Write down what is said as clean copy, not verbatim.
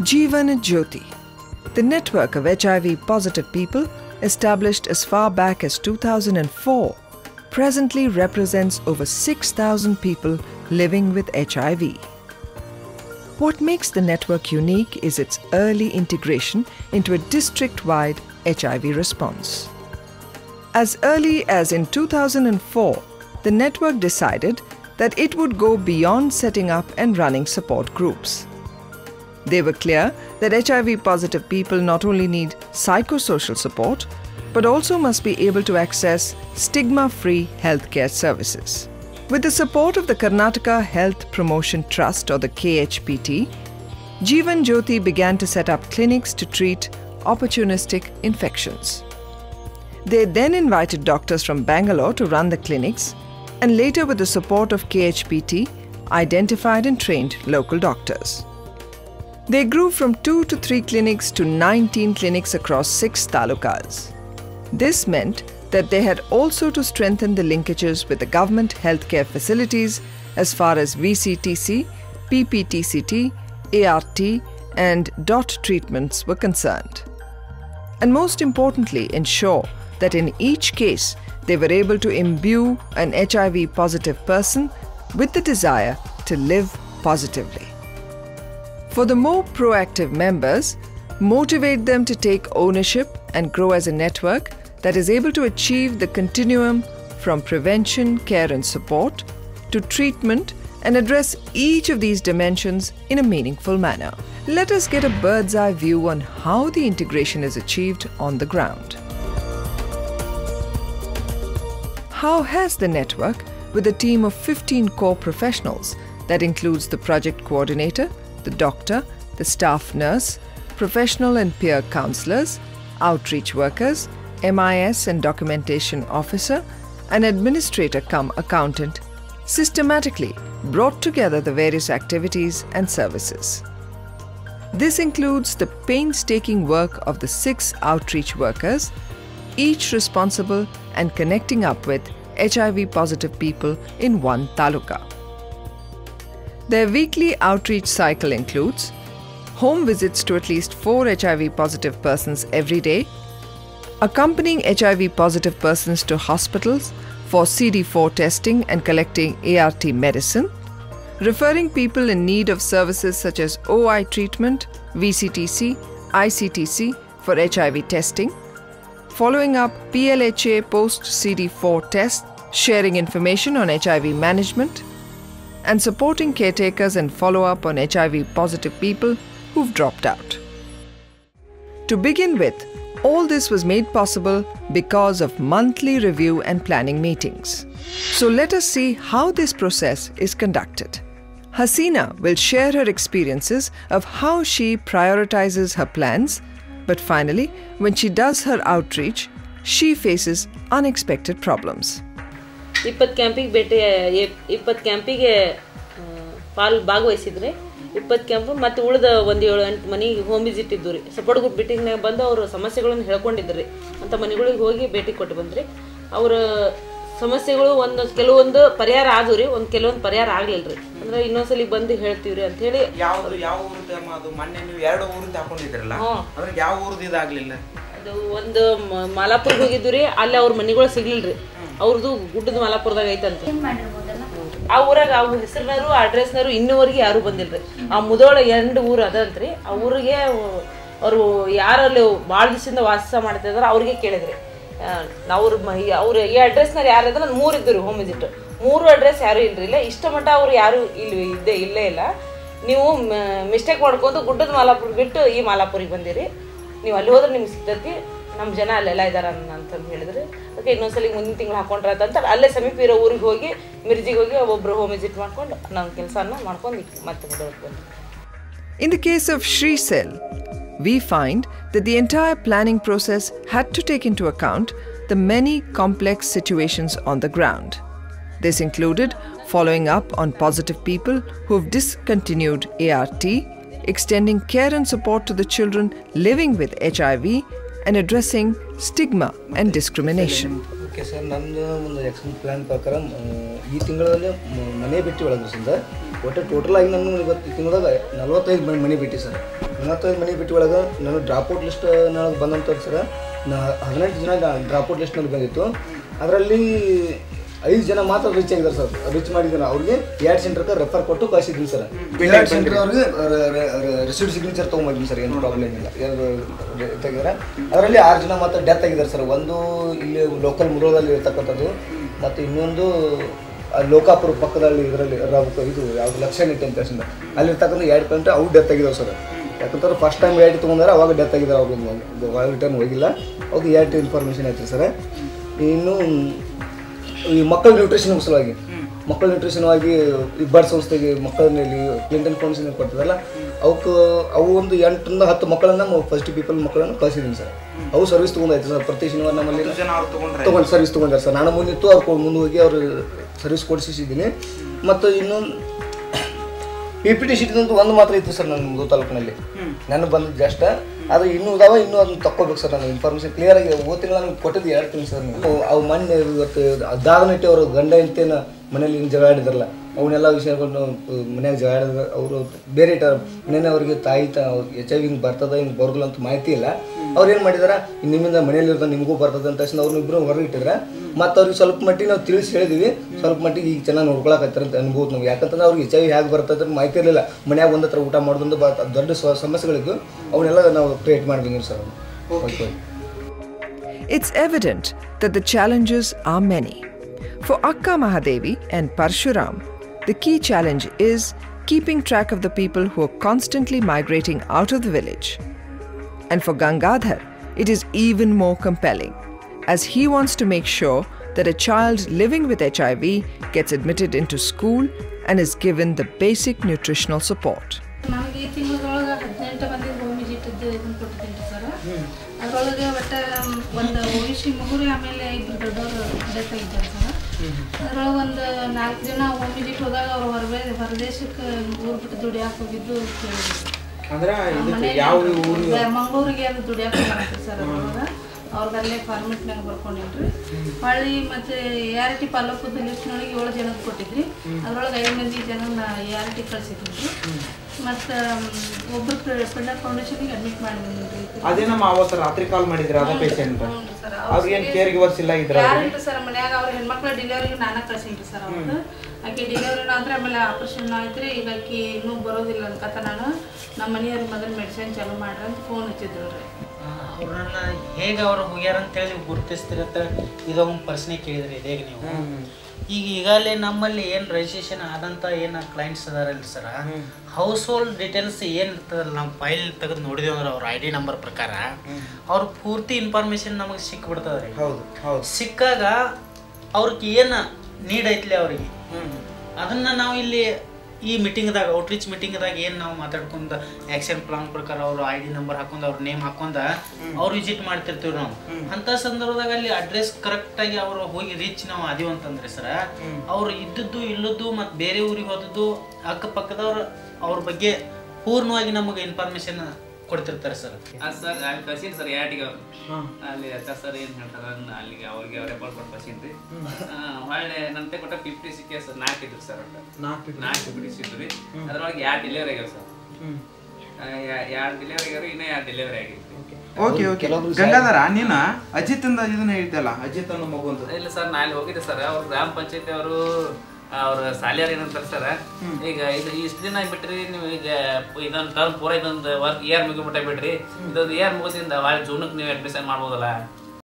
Jeevan Jyoti, the network of HIV-positive people established as far back as 2004, presently represents over 6,000 people living with HIV. What makes the network unique is its early integration into a district-wide HIV response. As early as in 2004, the network decided that it would go beyond setting up and running support groups. They were clear that HIV-positive people not only need psychosocial support, but also must be able to access stigma-free healthcare services. With the support of the Karnataka Health Promotion Trust, or the KHPT, Jeevan Jyoti began to set up clinics to treat opportunistic infections. They then invited doctors from Bangalore to run the clinics, and later, with the support of KHPT, identified and trained local doctors. They grew from 2 to 3 clinics to 19 clinics across 6 talukas. This meant that they had also to strengthen the linkages with the government healthcare facilities as far as VCTC, PPTCT, ART and DOT treatments were concerned. And most importantly, ensure that in each case they were able to imbue an HIV-positive person with the desire to live positively. For the more proactive members, motivate them to take ownership and grow as a network that is able to achieve the continuum from prevention, care and support to treatment and address each of these dimensions in a meaningful manner. Let us get a bird's eye view on how the integration is achieved on the ground. How has the network, with a team of 15 core professionals that includes the project coordinator, the doctor, the staff nurse, professional and peer counselors, outreach workers, MIS and documentation officer, an administrator cum accountant, systematically brought together the various activities and services. This includes the painstaking work of the 6 outreach workers, each responsible and connecting up with HIV-positive people in one taluka. Their weekly outreach cycle includes home visits to at least 4 HIV-positive persons every day, accompanying HIV-positive persons to hospitals for CD4 testing and collecting ART medicine, referring people in need of services such as OI treatment, VCTC, ICTC for HIV testing, following up PLHA post-CD4 tests, sharing information on HIV management, and supporting caretakers and follow-up on HIV-positive people who've dropped out. To begin with, all this was made possible because of monthly review and planning meetings. So let us see how this process is conducted. Hasina will share her experiences of how she prioritizes her plans, but finally, when she does her outreach, she faces unexpected problems. 20 ಕ್ಯಾಂಪಿಗೆ ಪಾಲ್ ಭಾಗವಹಿಸಿದ್ರೆ 20 camp ಮತ್ತೆ ಉಳಿದ ಒಂದು 7-8 ಮನೆಗೆ home visit ಇದ್ದು ರೀ support group ಮೀಟಿಂಗ್ನಾಗ ಬಂದು ಅವರು ಸಮಸ್ಯೆಗಳನ್ನು ಹೇಳ್ಕೊಂಡಿದ್ರಿ ಅಂತ ಮನೆಗಳಿಗೆ ಹೋಗಿ ಭೇಟಿ ಕೊಟ್ಟು ಬಂದ್ರಿ ಅವರ ಸಮಸ್ಯೆಗಳು ಕೆಲವೊಂದು ಪರಿಹಾರ ಆದವು ರೀ ಕೆಲವೊಂದು ಪರಿಹಾರ ಆಗಲಿಲ್ಲ ರೀ ಅಂದ್ರೆ ಇನ್ನೊಂದ್ಸಲಿ ಬಂದು ಹೇಳ್ತೀವಿ ರೀ ಅಂತ ಹೇಳಿ ಯಾವ ಊರದ ಅದು ಮೊನ್ನೆ ನೀವು 2 ಊರಿಂದ ಹಾಕೊಂಡಿದ್ರಲ್ಲ ಅಂದ್ರೆ ಯಾವ ಊರದ ಇದಾಗಲಿಲ್ಲ ಅದು ಒಂದು ಮಾಲಾಪುರಕ್ಕೆ ಹೋಗಿದ್ದು ರೀ ಅಲ್ಲಿ ಅವ್ರ ಮನೆಗಳು ಸಿಗ್ಲಿಲ್ಲ ರೀ ಅವ್ರದ್ದು ಗುಡ್ಡದ ಮಾಲಾಪುರದಾಗ ಐತಂತೆ ಆ ಊರಾಗ ಆ ಹೆಸರಿನವರು ಅಡ್ರೆಸ್ನವರು ಇನ್ನೂವರೆಗೆ ಯಾರು ಬಂದಿಲ್ರಿ ಆ ಮುದೋಳ 2 ಊರು ಅದಂತ್ರಿ ಆ ಊರಿಗೆ ಅವರು ಯಾರಲ್ಲಿ ಭಾಳ ದಿವಸದಿಂದ ವಾಸ ಮಾಡ್ತಿದಾರ ಅವ್ರಿಗೆ ಕೇಳಿದ್ರಿ ಅವ್ರ ಈ ಅಡ್ರೆಸ್ನಾರು ಯಾರು ಅಂದ್ರೆ 3 ಇದ್ದು ರೀ ಹೋಮ್ ವಿಸಿಟ್ 3 ಅಡ್ರೆಸ್ ಯಾರು ಇಲ್ರಿ ಇಲ್ಲ ಇಷ್ಟ ಮಟ್ಟ ಅವ್ರು ಯಾರು ಇಲ್ಲೇ ಇಲ್ಲ ನೀವು ಮಿಸ್ಟೇಕ್ ಮಾಡ್ಕೊಂಡು ಗುಡ್ಡದ ಮಾಲಾಪುರ ಬಿಟ್ಟು ಈ ಮಾಲಾಪುರಿಗೆ ಬಂದಿರಿ ನೀವು ಅಲ್ಲಿ ಹೋದ್ರೆ ನಿಮ್ಗೆ ಸಿಗ್ತೈತಿ ನಮ್ಮ ಜನ ಅಲ್ಲೆಲ್ಲ ಇದಾರ ಅಂತಂದು ಹೇಳಿದ್ರಿ ಅದಕ್ಕೆ ಇನ್ನೊಂದ್ಸಲಿ ಮುಂದಿನ ತಿಂಗಳು ಹಾಕೊಂಡ್ರಂತ ಅಲ್ಲೇ ಸಮೀಪ ಇರೋ ಊರಿಗೆ ಹೋಗಿ ಮಿರ್ಜಿಗೆ ಹೋಗಿ ಒಬ್ಬರು ಹೋಮ್ ವಿಸಿಟ್ ಮಾಡ್ಕೊಂಡು ನಮ್ಮ ಕೆಲಸನ ಮಾಡ್ಕೊಂಡು ಮತ್ತೆ ಬಂದ್ವಿ. In the case of Shri Cell, we find that the entire planning process had to take into account the many complex situations on the ground. This included following up on positive people who've discontinued ART, extending care and support to the children living with HIV, and addressing stigma and discrimination. Okay, sir. Nandu ಒಂದು action plan ಪ್ರಕಾರ ಈ ತಿಂಗಳಲ್ಲಿ ಮನೆ ಭೇಟಿ ಒಳಗಿಸಿಂದ ಒಟ್ಟು total ಆಗಿ ನಾನು ಇವತ್ತು ತಿಂಗಳದಾಗ 45 ಮನೆ ಬಿಟ್ಟು ಸರ್. 45 ಮನೆ ಬಿಟ್ಟು ಒಳಗೆ ನಾನು ಡ್ರಾಪ್ಔಟ್ ಲಿಸ್ಟ್ ನನಗೆ ಬಂದಂತ ಸರ್ 18 ಜನ ಡ್ರಾಪ್ಔಟ್ ಲಿಸ್ಟ್ನಲ್ಲಿ ಬಂದಿತ್ತು. ಅದರಲ್ಲಿ 5 ಜನ ಮಾತ್ರ ರೀಚ್ ಆಗಿದ್ದಾರೆ ಸರ್. ರೀಚ್ ಮಾಡಿದ್ದಾರೆ ಅವ್ರಿಗೆ 2 ಸೆಂಟರ್ಗೆ ರೆಫರ್ ಕೊಟ್ಟು ಕಳಿಸಿದ್ದೀನಿ ಸರ್. 2 ಸೆಂಟರ್ ಅವ್ರಿಗೆ ರಿಸಿಪ್ಟ್ ಸಿಗ್ನೇಚರ್ ತೊಗೊಂಡಿದ್ದೀನಿ ಸರ್. ಏನು ಪ್ರಾಬ್ಲಮ್ ಇಲ್ಲ, ತೆಗಿದಾರೆ. ಅದರಲ್ಲಿ 6 ಜನ ಮಾತ್ರ ಡೆತ್ ಆಗಿದ್ದಾರೆ ಸರ್. ಒಂದು ಇಲ್ಲಿ ಲೋಕಲ್ ಮುರೋದಲ್ಲಿ ಇರ್ತಕ್ಕಂಥದ್ದು, ಮತ್ತು ಇನ್ನೊಂದು ಲೋಕಾಪುರ ಪಕ್ಕದಲ್ಲಿ ಇದರಲ್ಲಿ ಇದು ಯಾವುದು ಲಕ್ಷಣಿಟ್ಟಿ ಅಂತ ಹೇಳ್ಸಿದ ಅಲ್ಲಿರ್ತಕ್ಕಂಥ 2 ಕಂಟ್ರಿ ಅವು ಡೆತ್ ಆಗಿದಾವೆ ಸರ್. ಯಾಕಂದ್ರೆ ಫಸ್ಟ್ ಟೈಮ್ 2 ತೊಗೊಂಡಾರೆ, ಅವಾಗ ಡೆತ್ ಆಗಿದ್ದಾರೆ. ಅವ್ರಿಗೆ ರಿಟರ್ನ್ ಹೋಗಿಲ್ಲ. ಅವ್ರಿಗೆ 2 ಇನ್ಫಾರ್ಮೇಷನ್ ಆಯ್ತು ಸರ್. ಇನ್ನು ಈ ಮಕ್ಕಳ ನ್ಯೂಟ್ರಿಷನ್ ಸಲುವಾಗಿ ಮಕ್ಕಳ ನ್ಯೂಟ್ರಿಷನ್ವಾಗಿ ಈ ಬರ್ಡ್ ಸಂಸ್ಥೆಗೆ ಮಕ್ಕಳಲ್ಲಿ ಕ್ಲಿಂಟನ್ ಫೌಂಡೇಶನ್ ಕೊಡ್ತದಲ್ಲ, ಅವು ಒಂದು 8 ರಿಂದ 10 ಮಕ್ಕಳನ್ನ ಫಸ್ಟ್ ಪೀಪಲ್ ಮಕ್ಕಳನ್ನು ಕಳಿಸಿದ್ದೀನಿ ಸರ್. ಅವು ಸರ್ವಿಸ್ ತೊಗೊಂಡಾಯ್ತು ಸರ್. ಪ್ರತಿ ಶನಿವಾರ ನಮ್ಮಲ್ಲಿ ತೊಗೊಂಡು ಸರ್ವಿಸ್ ತೊಗೊಂಡಾರೆ ಸರ್. ನಾನು ಮುಂದಿತ್ತು ಅವ್ರು ಮುಂದೆ ಹೋಗಿ ಅವರು ಸರ್ವಿಸ್ ಕೊಡಿಸಿದ್ದೀನಿ. ಮತ್ತು ಇನ್ನು PPT ಶೀಟಿನಂತೂ ಒಂದು ಮಾತ್ರ ಇತ್ತು ಸರ್ ನನ್ನ ಮುದೋ ತಾಲೂಕಿನಲ್ಲಿ ನನಗೆ ಬಂದಿದ್ದು ಜಸ್ಟ್. ಅದು ಇನ್ನೂ ಇದಾವೆ, ಇನ್ನೂ ಅದನ್ನು ತಕ್ಕೋಬೇಕು ಸರ್. ನಾನು ಇನ್ಫಾರ್ಮೇಷನ್ ಕ್ಲಿಯರಾಗಿ ಓದ್ತಿಲ್ಲ, ನನಗೆ ಕೊಟ್ಟಿದ್ದು 2 ತಿಂಗಳು ಸರ್. ಅವು ಮೊನ್ನೆ ಇವತ್ತು ದಾದನಟ್ಟಿ ಅವರು ಗಂಡ ಹೆಂಡತಿನ ಮನೇಲಿ ಜಗಳ ಆಡಿದ್ರಲ್ಲ, ಅವನ್ನೆಲ್ಲ ವಿಷಯಗಳನ್ನ ಮನ್ಯಾಗ ಜಗಳ ಆಡಿದ್ರೆ ಅವರು ಬೇರೆ ಇಟ್ಟಾರ. ಮನೇನೆ ಅವ್ರಿಗೆ ತಾಯಿ HIV ಹಿಂಗೆ ಬರ್ತದೆ ಹಿಂಗೆ ಬರೋದಿಲ್ಲ ಅಂತ ಮಾಹಿತಿ ಇಲ್ಲ. ಅವ್ರು ಏನು ಮಾಡಿದಾರೆ, ನಿಮ್ಮಿಂದ ಮನೇಲಿರ್ತಾರೆ ನಿಮಗೂ ಬರ್ತದೆ ಅಂತ ತಕ್ಷಣ ಅವ್ರನ್ನ ಇಬ್ಬರು ಹೊರಗೆ ಇಟ್ಟಿದ್ರೆ. ಮತ್ತು ಅವ್ರಿಗೆ ಸ್ವಲ್ಪ ಮಟ್ಟಿಗೆ ನಾವು ತಿಳಿಸಿ ಹೇಳಿದ್ವಿ, ಸ್ವಲ್ಪ ಮಟ್ಟಿಗೆ ಈಗ ಚೆನ್ನಾಗಿ ನೋಡ್ಕೊಳಕತ್ತಾರೆ ಅಂತ ಅನ್ಬೋದು ನಾವು. ಯಾಕಂತಂದ್ರೆ ಅವ್ರಿಗೆ HIV ಹೇಗೆ ಬರ್ತದೆ ಮಾಹಿತಿ ಇರಲಿಲ್ಲ. ಮನ್ಯಾಗ ಒಂದ್ ಹತ್ರ ಊಟ ಮಾಡೋದೊಂದು ದೊಡ್ಡ ಸಮಸ್ಯೆಗಳಿದ್ದು, ಅವನ್ನೆಲ್ಲ ನಾವು ಕ್ರಿಯೇಟ್ ಮಾಡ್ಬೇಕು sir. Okay. It's evident that the challenges are many. For Akka Mahadevi and Parshuram, the key challenge is keeping track of the people who are constantly migrating out of the village. And for Gangadhar, it is even more compelling, as he wants to make sure that a child living with HIV gets admitted into school and is given the basic nutritional support. ನಮಗೆ ಈ ತಿಂಗಳೊಳಗೆ 18 ಮಂದಿ home visit ಇದನ್ನು ಕೊಟ್ಟಿದ್ದೀನಿ sir. ಅದರೊಳಗೆ ಒಟ್ಟು ಒಂದು OBC ಮಗುರಿ, ಆಮೇಲೆ 2 ದೊಡ್ಡವರು ಡೆತ್ ಆಗಿದ್ದಾರೆ ಸರ್. ಅದರೊಳಗೆ ಒಂದು 4 ಜನ ಹೋಮ್ ವಿಸಿಟ್ ಹೋದಾಗ ಅವ್ರು ಹೊರದೇಶಕ್ಕೆ ಊರು ಬಿಟ್ಟು ದುಡಿಯಾಕೆ ಹೋಗಿದ್ದು ಕೇಳಿದ್ರು. ಮಂಗಳೂರಿಗೆ ಅದು ದುಡಿಯಾಕೆ ಹೋಗ್ತಾರೆ ಸರ್. ಅದರೊಳಗೆ ಅವ್ರದಲ್ಲೇ ಫಾರ್ಮೆಟ್ನಾಗ ಬರ್ಕೊಂಡಿದ್ರಿ. ಹೊಳ್ಳಿ ಮತ್ತು ART ಪಾಲಕದ ಲಿಸ್ಟ್ನೊಳಗೆ 7 ಜನಕ್ಕೆ ಕೊಟ್ಟಿದ್ರಿ. ಅದರೊಳಗೆ 5 ಮಂದಿ ಜನನ ART ಕಳಿಸಿದ್ರಿ. ಮತ್ತು ಒಬ್ಬರು ಪಿಂಡರ್ ಫೌಂಡೇಶನ್ಗೆ ಅಡ್ಮಿಟ್ ಮಾಡಿದ್ರಿ. ಅದೇ ನಮ್ಮ ಅವತ್ತು ರಾತ್ರಿ ಕಾಲ್ ಮಾಡಿದ್ರಿ ಅದ ಪೇಷಂಟ್ ಅವ್ರಿಗೆ ಏನು ಕೇರ್ ಗಿವರ್ಸ್ ಇಲ್ಲ ಇದ್ರ ಯಾರಿಲ್ಲ ಸರ್. ಮನ್ಯಾಗ ಅವ್ರ ಹೆಣ್ಮಕ್ಳ ಡೆಲಿವರಿಗೆ ನಾನೇ ಕಳ್ಸಿನ್ರಿ ಸರ್. ಅವ್ರದ್ದು ಆಕೆ ಡೆಲಿವರಿನ ಅಂದ್ರೆ ಆಮೇಲೆ ಆಪರೇಷನ್ ಆಯ್ತು. ಈಗ ಆಕೆ ಇನ್ನೂ ಬರೋದಿಲ್ಲ ಅನ್ಕತ್ತ ನಾನು ನಮ್ಮ ಮನೆಯವ್ರಿಗೆ ಮೊದಲು ಮೆಡಿಸಿನ್ ಚಾಲೂ ಮಾಡ್ರಿ ಅಂತ ಫೋನ್ ಹಚ್ಚಿದ್ರು ರೀ. ಅವ್ರನ್ನ ಹೇಗೆ ಅವ್ರು ಹೋಗ್ಯಾರ ಅಂತೇಳಿ ನೀವು ಗುರುತಿಸ್ತಿರತ್ತ ಇದೊಂದು ಪ್ರಶ್ನೆ ಕೇಳಿದ್ರಿ ಹೇಗೆ ನೀವು. ಈಗ ಈಗಾಗಲೇ ನಮ್ಮಲ್ಲಿ ಏನು ರಿಜಿಸ್ಟ್ರೇಷನ್ ಆದಂಥ ಏನು ಕ್ಲೈಂಟ್ಸ್ ಅದಾರಲ್ಲ ಸರ್, ಹೌಸ್ ಹೋಲ್ಡ್ ಡೀಟೇಲ್ಸ್ ಏನು ಇರ್ತದಲ್ಲ, ನಾವು ಫೈಲ್ ತೆಗೆದು ನೋಡಿದೇವೆ ಅಂದ್ರೆ ಅವ್ರ ID ನಂಬರ್ ಪ್ರಕಾರ ಅವ್ರ ಪೂರ್ತಿ ಇನ್ಫಾರ್ಮೇಶನ್ ನಮಗೆ ಸಿಕ್ಬಿಡ್ತದೆ ರೀ. ಸಿಕ್ಕಾಗ ಅವ್ರಿಗೆ ಏನು ನೀಡ್ ಐತ್ಲಿ ಅವ್ರಿಗೆ, ಅದನ್ನು ನಾವು ಇಲ್ಲಿ ಈ ಮೀಟಿಂಗ್ದಾಗ ಔಟ್ರೀಚ್ ಮೀಟಿಂಗ್ದಾಗ ಏನು ನಾವು ಮಾತಾಡ್ಕೊಂಡು ಆ್ಯಕ್ಷನ್ ಪ್ಲಾನ್ ಪ್ರಕಾರ ಅವ್ರ ID ನಂಬರ್ ಹಾಕೊಂಡು ಅವ್ರ ನೇಮ್ ಹಾಕೊಂಡ ಅವ್ರು ವಿಸಿಟ್ ಮಾಡ್ತಿರ್ತೀವಿ ನಾವು. ಅಂಥ ಸಂದರ್ಭದಾಗ ಅಲ್ಲಿ ಅಡ್ರೆಸ್ ಕರೆಕ್ಟಾಗಿ ಅವರು ಹೋಗಿ ರೀಚ್ ನಾವು ಆದೀವಿ ಅಂತಂದ್ರೆ ಸರ, ಅವ್ರು ಇದ್ದದ್ದು ಇಲ್ಲದ್ದು ಮತ್ತು ಬೇರೆ ಊರಿಗೆ ಹೋದದ್ದು ಅಕ್ಕಪಕ್ಕದವ್ರು ಅವ್ರ ಬಗ್ಗೆ ಪೂರ್ಣವಾಗಿ ನಮಗೆ ಇನ್ಫಾರ್ಮೇಶನ್ ಕೊಡ್ತಿರ್ತಾರೆ ಸರ್. ಸರ್ ಅಲ್ಲಿ ಕಳ್ಸೀನಿ ಸರ್ ART ಅವ್ರು. ಅಲ್ಲಿ ಸರ್ ಏನು ಹೇಳ್ತಾರೆ ಅಲ್ಲಿಗೆ ಅವ್ರಿಗೆ ರೆಕಾರ್ಡ್ ಕೊಟ್ಟು ಕಳ್ಸೀನಿ. ಹೊಳ್ಳೆ ನಂತೆ ಕೊಟ್ಟ 50 ಸಿಕ್ಕ ಸರ್ 4 ಇದ್ರು ಸರ್. 4 ಬಿಡಿಸಿದ್ರು ರೀ. ಅದ್ರೊಳಗೆ 2 ಡೆಲಿವರಿ ಆಗ್ಯಾವ ಸರ್. 2 ಡೆಲಿವರಿ ಆಗ್ಯಾವ, ಇನ್ನೂ 2 ಡೆಲಿವರಿ ಆಗಿತ್ತು. ಓಕೆ. ಗಂಗಾಧರ, ನೀನು ಅಜಿತ್ ಅಂದ ಇದನ್ನ ಹೇಳ್ತಲ್ಲ, ಅಜಿತ್ ಅನ್ನೋ ಮಗು ಅಂತ. ಇಲ್ಲ ಸರ್, ನಾ ಅಲ್ಲಿ ಹೋಗಿದ್ದೆ ಸರ್. ಅವ್ರು ಗ್ರಾಮ ಪಂಚಾಯತಿ ಅವರು ಅವ್ರ ಸಾಲಿಯಾರ ಏನಂತಾರೆ ಸರ್, ಈಗ ಇದು ಇಷ್ಟು ದಿನ ಬಿಟ್ರಿ ನೀವು, ಈಗ ಇದೊಂದು ಟರ್ಮ್ ಪೂರ ಇದೊಂದು ವರ್ಕ್ ಇಯರ್ ಮುಗಿಬಿಟ್ಟ ಬಿಡ್ರಿ, ಇದೊಂದು ಇಯರ್ ಮುಗಿದಿಂದ ಒಳ್ಳೆ ಜೂನಕ್ಕೆ ನೀವು ಅಡ್ಮಿಷನ್ ಮಾಡ್ಬೋದಲ್ಲ